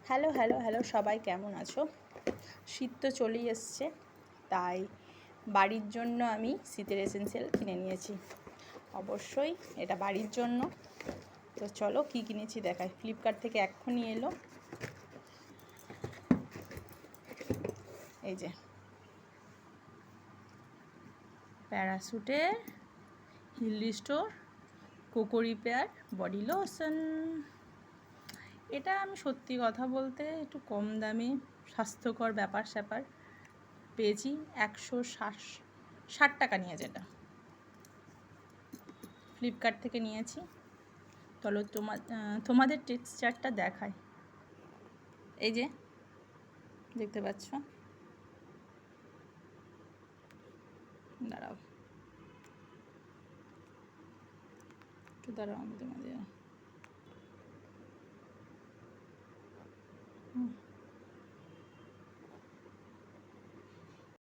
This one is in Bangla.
হ্যালো হ্যালো হ্যালো সবাই কেমন আছো? শীত তো চলেই এসছে, তাই বাড়ির জন্য আমি শীতের এসেন্সিয়াল কিনে নিয়েছি। অবশ্যই এটা বাড়ির জন্য। তো চলো কি কিনেছি দেখাই। ফ্লিপকার্ট থেকে এক্ষুনি এলো, এই যে প্যারাশুটের heal restore cocoa repair body lotion. এটা আমি সত্যি কথা বলতে একটু কম দামে স্বাস্থ্যকর ব্যাপার স্যাপার পেয়েছি। 160 টাকা নিয়েছে, এটা ফ্লিপকার্ট থেকে নিয়েছি। চলো তোমাদের টেক্সচারটা দেখায়। এই যে দেখতে পাচ্ছ, দাঁড়াও একটু দাঁড়াও, আমি তোমাদের